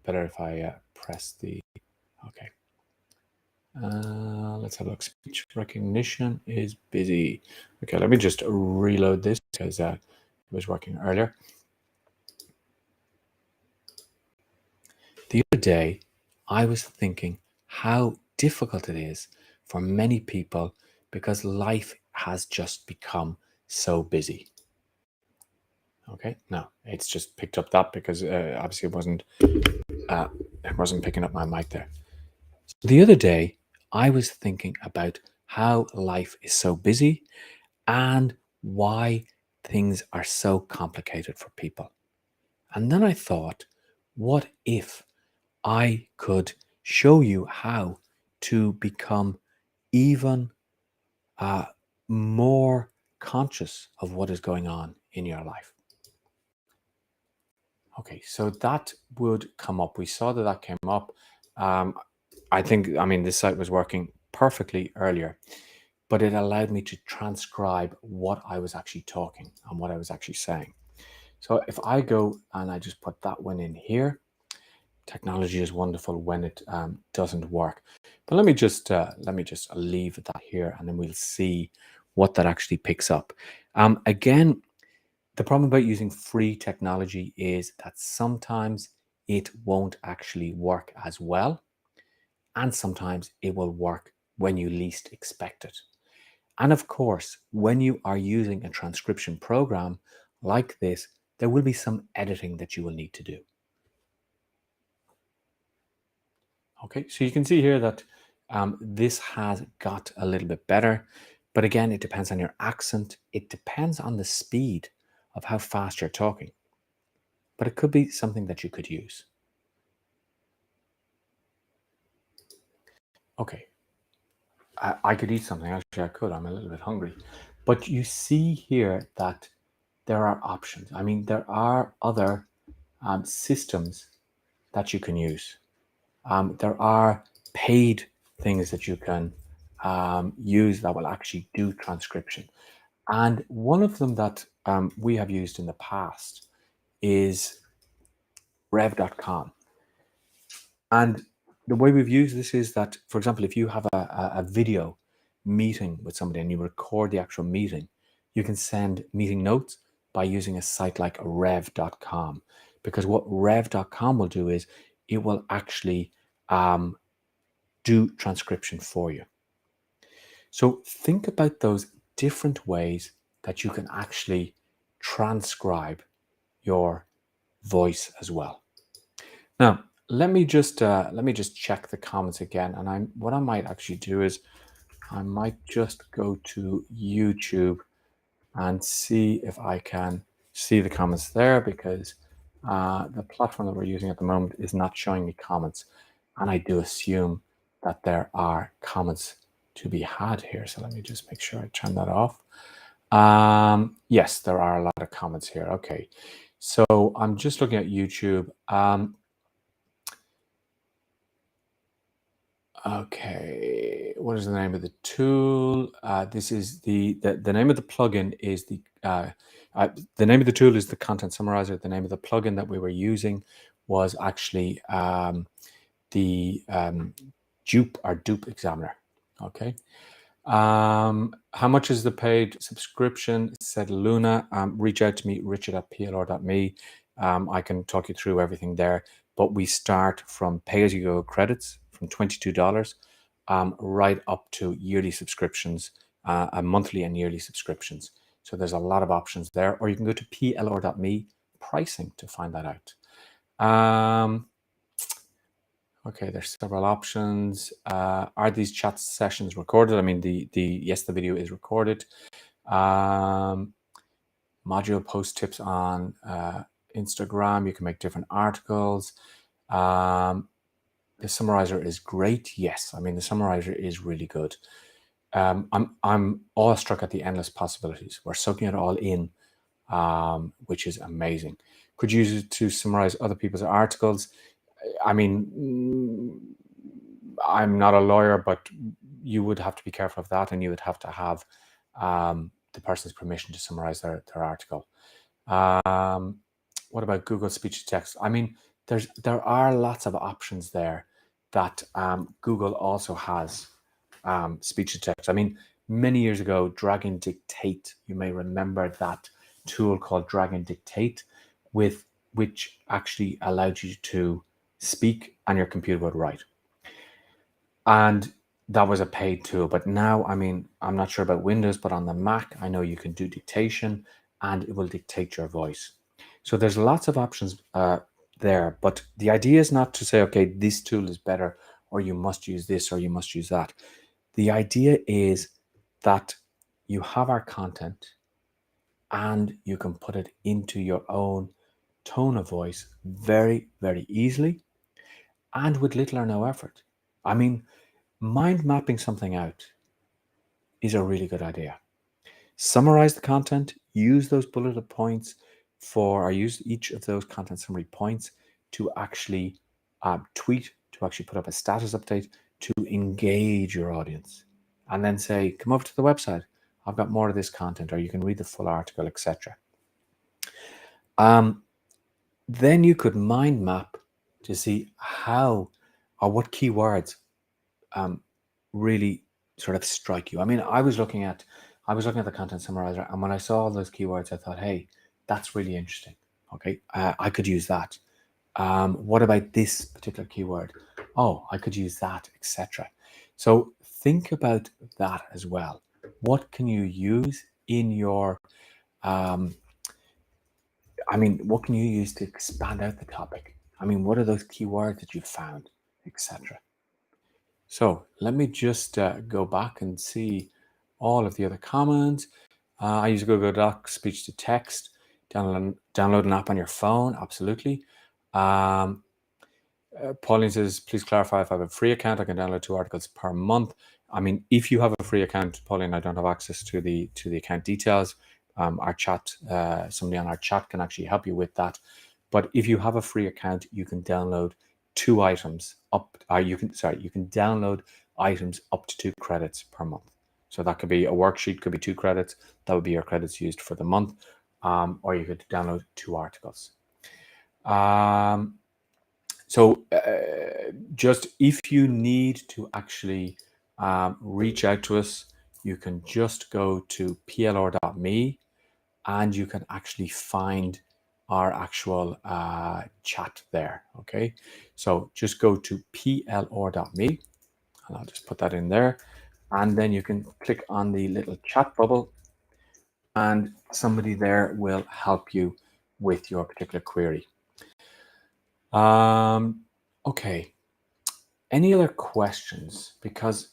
better if I press the, okay. Let's have a look. Speech recognition is busy. Okay, let me just reload this because it was working earlier. The other day, I was thinking how difficult it is for many people because life has just become so busy. Okay, no, it's just picked up that because obviously it wasn't picking up my mic there. So the other day, I was thinking about how life is so busy and why things are so complicated for people. And then I thought, what if I could show you how to become even more conscious of what is going on in your life? Okay, so that would come up. We saw that that came up. I mean, this site was working perfectly earlier, but it allowed me to transcribe what I was actually talking and what I was actually saying. So if I go and I just put that one in here, technology is wonderful when it doesn't work. But let me just leave that here, and then we'll see what that actually picks up. Again, the problem about using free technology is that sometimes it won't actually work as well, and sometimes it will work when you least expect it. And of course, when you are using a transcription program like this, there will be some editing that you will need to do. Okay, so you can see here that this has got a little bit better, but again, it depends on your accent. It depends on the speed of how fast you're talking, but it could be something that you could use. Okay, I could eat something. Actually, I could. I'm a little bit hungry. But you see here that there are options. I mean, there are other systems that you can use. There are paid things that you can use that will actually do transcription. And one of them that we have used in the past is rev.com. And the way we've used this is that, for example, if you have a video meeting with somebody and you record the actual meeting, you can send meeting notes by using a site like rev.com. Because what rev.com will do is it will actually do transcription for you. So think about those different ways that you can actually transcribe your voice as well. Now, let me just check the comments again. And what I might actually do is I might just go to YouTube and see if I can see the comments there, because the platform that we're using at the moment is not showing me comments. And I do assume that there are comments to be had here. So let me just make sure I turn that off. Yes, there are a lot of comments here. Okay, so I'm just looking at YouTube. Okay, what is the name of the tool? This is the name of the plugin is the name of the tool is the content summarizer. The name of the plugin that we were using was actually the Dupe Examiner. Okay. How much is the paid subscription? Said Luna. Reach out to me, Richard@PLR.me. I can talk you through everything there. But we start from pay-as-you-go credits from $22 right up to yearly subscriptions, monthly and yearly subscriptions. So there's a lot of options there. Or you can go to PLR.me pricing to find that out. Okay, there's several options. Are these chat sessions recorded? I mean, yes, the video is recorded. Module post tips on Instagram. You can make different articles. the summarizer is great. Yes, I mean the summarizer is really good. I'm awestruck at the endless possibilities. We're soaking it all in, which is amazing. Could use it to summarize other people's articles. I mean, I'm not a lawyer, but you would have to be careful of that, and you would have to have the person's permission to summarize their article. What about Google speech to text? I mean, there are lots of options there that Google also has speech to text. I mean, many years ago, Drag and Dictate, you may remember that tool called Drag and Dictate, which actually allowed you to speak and your computer would write. And that was a paid tool. But now, I mean, I'm not sure about Windows, but on the Mac, I know you can do dictation and it will dictate your voice. So there's lots of options there. But the idea is not to say, okay, this tool is better, or you must use this, or you must use that. The idea is that you have our content and you can put it into your own tone of voice very, very easily and with little or no effort. I mean, mind mapping something out is a really good idea. Summarize the content, use those bulleted points or use each of those content summary points to actually tweet, to actually put up a status update, to engage your audience. And then say, come over to the website. I've got more of this content, or you can read the full article, etc. Then you could mind map to see how or what keywords really sort of strike you. I mean, I was looking at the content summarizer, and when I saw all those keywords, I thought, hey, that's really interesting. Okay, I could use that. What about this particular keyword? Oh, I could use that, etc. So think about that as well. What can you use in your what can you use to expand out the topic? I mean, what are those keywords that you found, etc. So let me just go back and see all of the other comments. I use Google Docs, speech to text. Download an app on your phone, absolutely. Pauline says, please clarify if I have a free account, I can download 2 articles per month. I mean, if you have a free account, Pauline, I don't have access to the account details. Our chat, somebody on our chat can actually help you with that. But if you have a free account, you can download 2 items up. You can download items up to 2 credits per month. So that could be a worksheet, could be 2 credits. That would be your credits used for the month. Or you could download 2 articles. So just if you need to actually reach out to us, you can just go to PLR.me and you can actually find our actual chat there. Okay, so just go to PLR.me and I'll just put that in there. And then you can click on the little chat bubble and somebody there will help you with your particular query. Okay. Any other questions? Because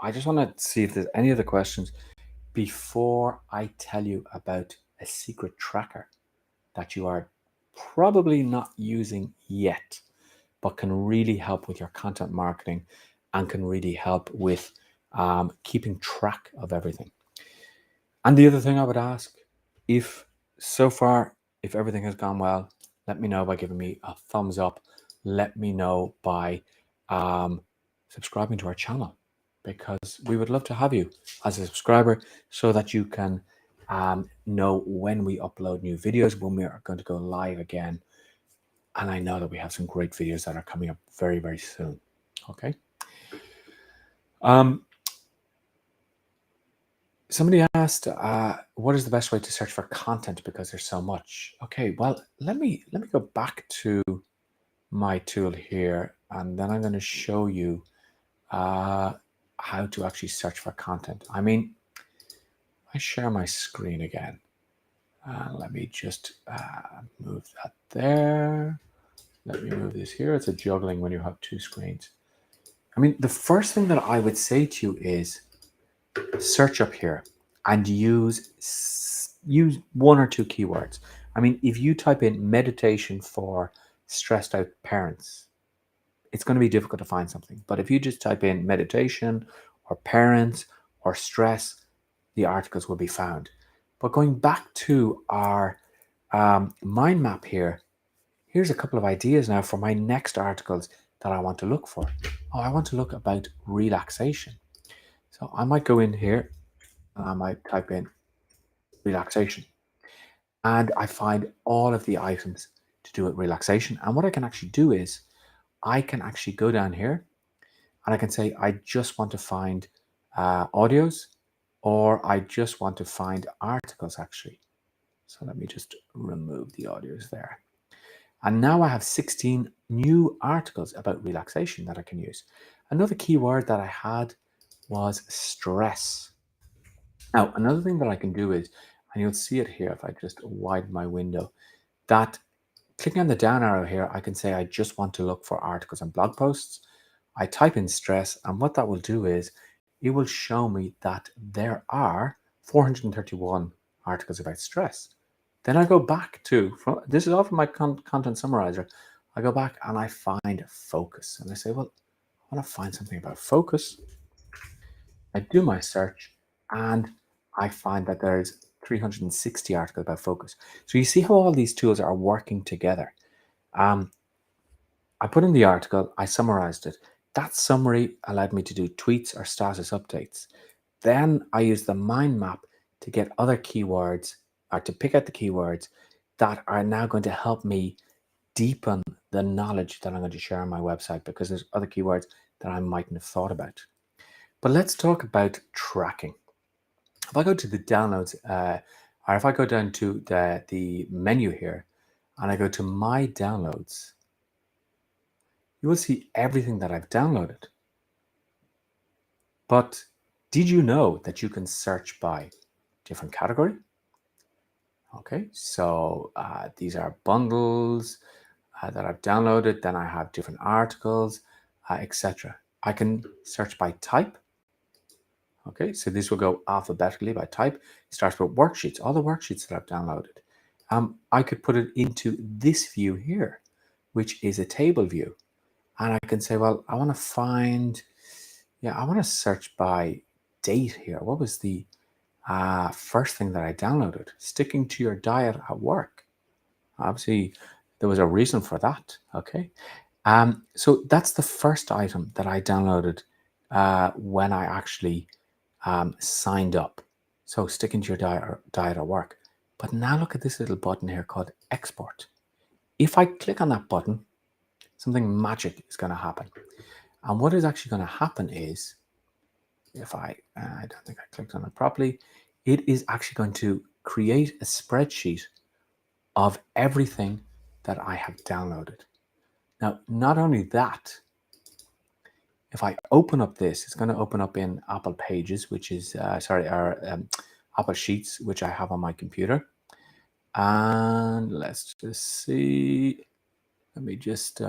I just want to see if there's any other questions before I tell you about a secret tracker that you are probably not using yet, but can really help with your content marketing and can really help with keeping track of everything. And the other thing I would ask, if so far, if everything has gone well, let me know by giving me a thumbs up. Let me know by subscribing to our channel, because we would love to have you as a subscriber so that you can know when we upload new videos, when we are going to go live again. And I know that we have some great videos that are coming up very, very soon. Okay. Somebody asked, what is the best way to search for content because there's so much? Okay, well, let me go back to my tool here, and then I'm going to show you how to actually search for content. I mean, I share my screen again. Let me just move that there. Let me move this here. It's a juggling when you have 2 screens. I mean, the first thing that I would say to you is search up here and use 1 or 2 keywords. I mean, if you type in meditation for stressed out parents, it's going to be difficult to find something. But if you just type in meditation or parents or stress, the articles will be found. But going back to our mind map here, here's a couple of ideas now for my next articles that I want to look for. Oh, I want to look about relaxation. So I might go in here and I might type in relaxation. And I find all of the items to do with relaxation. And what I can actually do is I can actually go down here and I can say, I just want to find audios, or I just want to find articles actually. So let me just remove the audios there. And now I have 16 new articles about relaxation that I can use. Another keyword that I had was stress. Now, another thing that I can do is, and you'll see it here if I just widen my window, that clicking on the down arrow here, I can say I just want to look for articles and blog posts. I type in stress, and what that will do is it will show me that there are 431 articles about stress. Then I go back to, this is all from my content summarizer. I go back and I find focus. And I say, well, I want to find something about focus. I do my search and I find that there's 360 articles about focus. So you see how all these tools are working together. I put in the article, I summarized it. That summary allowed me to do tweets or status updates. Then I used the mind map to get other keywords, or to pick out the keywords that are now going to help me deepen the knowledge that I'm going to share on my website, because there's other keywords that I mightn't have thought about. But let's talk about tracking. If I go to the downloads, or if I go down to the menu here and I go to my downloads, you will see everything that I've downloaded. But did you know that you can search by different category? Okay, so these are bundles that I've downloaded. Then I have different articles, etc. I can search by type. Okay, so this will go alphabetically by type. It starts with worksheets, all the worksheets that I've downloaded. I could put it into this view here, which is a table view. And I can say, well, I want to find, I want to search by date here. What was the first thing that I downloaded? Sticking to your diet at work. Obviously, there was a reason for that. Okay. So that's the first item that I downloaded when I actually signed up. So sticking to your diet at work. But now look at this little button here called export. If I click on that button, something magic is going to happen. And what is actually going to happen is, if I don't think I clicked on it properly, it is actually going to create a spreadsheet of everything that I have downloaded. Now, not only that, if I open up this, it's going to open up in Apple Pages, which is, Apple Sheets, which I have on my computer. And let's just see. Let me just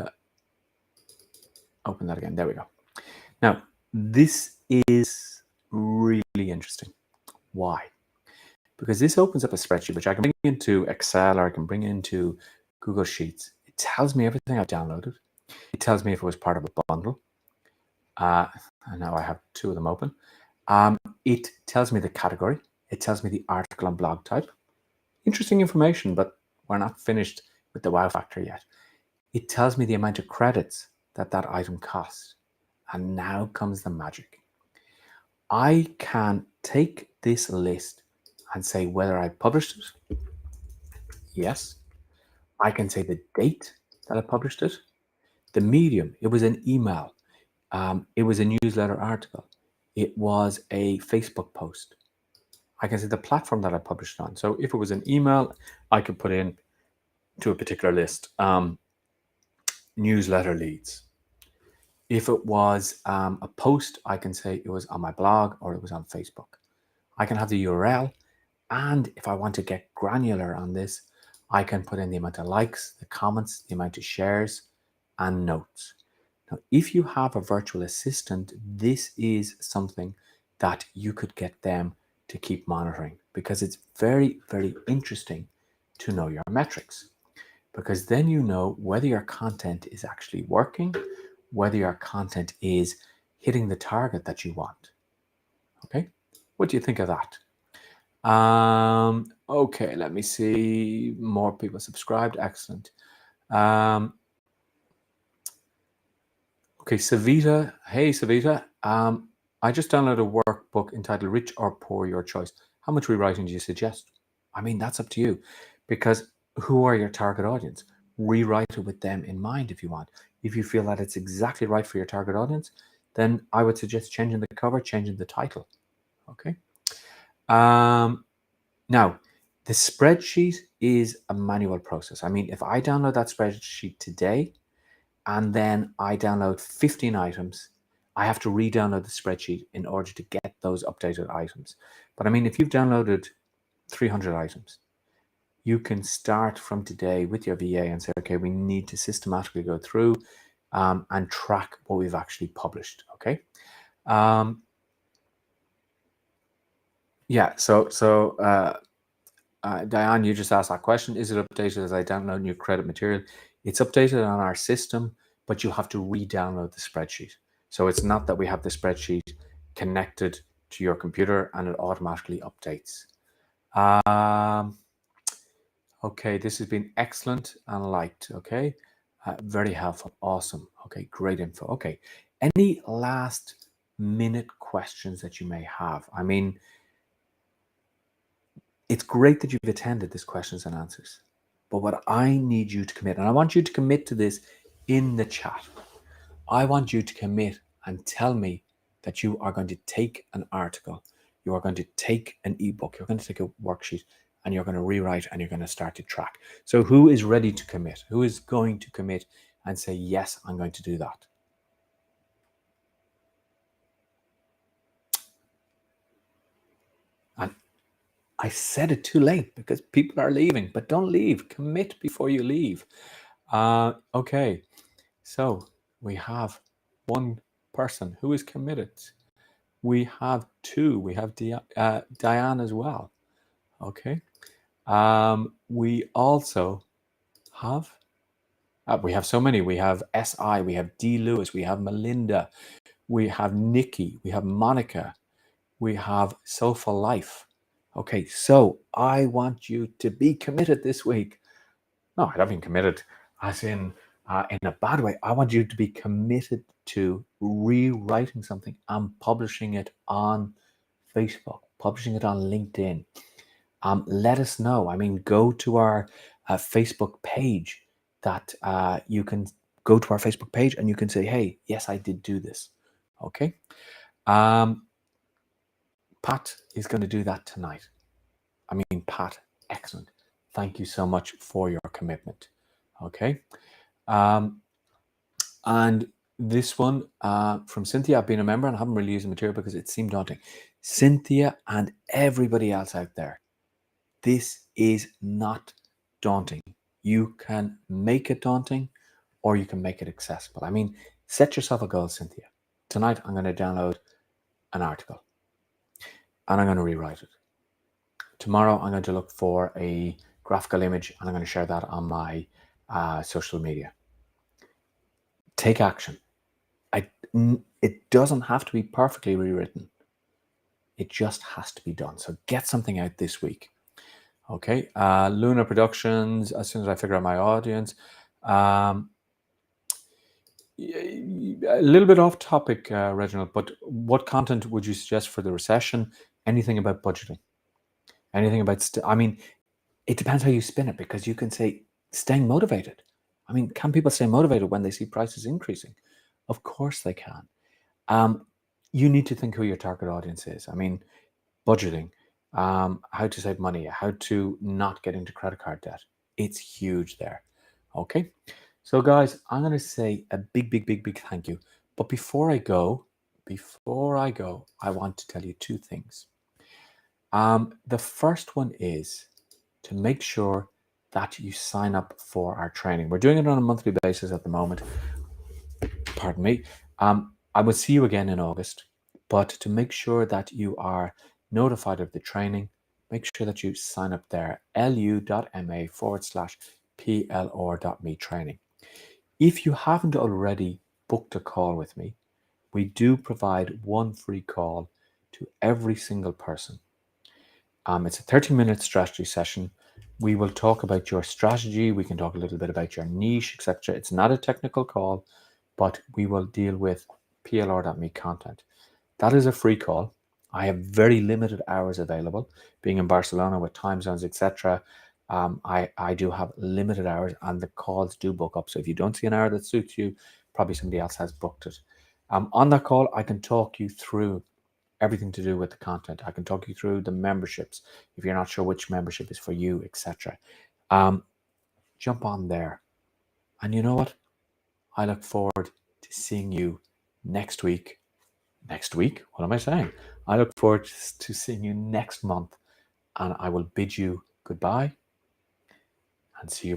open that again. There we go. Now, this is really interesting. Why? Because this opens up a spreadsheet, which I can bring into Excel or I can bring into Google Sheets. It tells me everything I've downloaded. It tells me if it was part of a bundle. And now I have two of them open. It tells me the category. It tells me the article and blog type. Interesting information, but we're not finished with the wow factor yet. It tells me the amount of credits that that item costs. And now comes the magic. I can take this list and say whether I published it. Yes. I can say the date that I published it. The medium, it was an email. It was a newsletter article. It was a Facebook post. I can say the platform that I published on. So if it was an email, I could put in to a particular list, newsletter leads. If it was a post, I can say it was on my blog or it was on Facebook. I can have the URL. And if I want to get granular on this, I can put in the amount of likes, the comments, the amount of shares, and notes. Now, if you have a virtual assistant, this is something that you could get them to keep monitoring, because it's very, very interesting to know your metrics, because then you know whether your content is actually working whether your content is hitting the target that you want. Okay, what do you think of that? Okay, let me see. More people subscribed. Excellent. Okay, Savita. Hey, Savita. I just downloaded a workbook entitled Rich or Poor, Your Choice. How much rewriting do you suggest? I mean, that's up to you, because who are your target audience? Rewrite it with them in mind if you want. If you feel that it's exactly right for your target audience, then I would suggest changing the cover, changing the title. Okay. Now, the spreadsheet is a manual process. I mean, if I download that spreadsheet today and then I download 15 items, I have to re-download the spreadsheet in order to get those updated items. But I mean, if you've downloaded 300 items, you can start from today with your VA and say, okay, we need to systematically go through and track what we've actually published. Okay. Yeah. So Diane, you just asked that question. Is it updated as I download new credit material? It's updated on our system, but you have to re-download the spreadsheet. So it's not that we have the spreadsheet connected to your computer and it automatically updates. Okay, this has been excellent and liked. Okay, very helpful. Awesome. Okay, great info. Okay, any last minute questions that you may have? I mean, it's great that you've attended this questions and answers, but what I need you to commit, and I want you to commit to this in the chat. I want you to commit and tell me that you are going to take an article, you are going to take an ebook, you're going to take a worksheet, and you're going to rewrite and you're going to start to track. So who is ready to commit? Who is going to commit and say, yes, I'm going to do that? And I said it too late because people are leaving, but don't leave. Commit before you leave. Okay, so we have one person who is committed. We have two. We have Diane as well. Okay. We also have, we have so many. We have SI, we have D. Lewis, we have Melinda, we have Nikki, we have Monica, we have Sofa Life. Okay, so I want you to be committed this week. No, I don't mean committed as in a bad way. I want you to be committed to rewriting something and publishing it on Facebook, publishing it on LinkedIn. Let us know. I mean, go to our Facebook page that you can go to our Facebook page and you can say, hey, yes, I did do this. Okay. Pat is going to do that tonight. I mean, Pat, excellent. Thank you so much for your commitment. Okay. And this one from Cynthia, I've been a member and I haven't really used the material because it seemed daunting. Cynthia and everybody else out there, this is not daunting. You can make it daunting or you can make it accessible. I mean, set yourself a goal, Cynthia. Tonight, I'm going to download an article and I'm going to rewrite it. Tomorrow, I'm going to look for a graphical image and I'm going to share that on my social media. Take action. It doesn't have to be perfectly rewritten. It just has to be done. So get something out this week. Okay. Luna Productions, as soon as I figure out my audience. A little bit off topic, Reginald, but what content would you suggest for the recession? Anything about budgeting? Anything about, I mean, it depends how you spin it, because you can say staying motivated. I mean, can people stay motivated when they see prices increasing? Of course they can. You need to think who your target audience is. I mean, budgeting, how to save money, how to not get into credit card debt. It's huge there. Okay. So guys, I'm going to say a big thank you. But before I go, I want to tell you two things. The first one is to make sure that you sign up for our training. We're doing it on a monthly basis at the moment. Pardon me. I will see you again in August, but to make sure that you are notified of the training, make sure that you sign up there, lu.ma/PLR.me training. If you haven't already booked a call with me, we do provide one free call to every single person. It's a 30-minute strategy session. We will talk about your strategy. We can talk a little bit about your niche, etc. It's not a technical call, but we will deal with PLR.me content. That is a free call. I have very limited hours available. Being in Barcelona with time zones, etc., I do have limited hours, and the calls do book up. So if you don't see an hour that suits you, probably somebody else has booked it. On that call, I can talk you through everything to do with the content. I can talk you through the memberships if you're not sure which membership is for you, etc. Jump on there. And you know what? I look forward to seeing you next week. Next week? What am I saying? I look forward to seeing you next month, and I will bid you goodbye and see you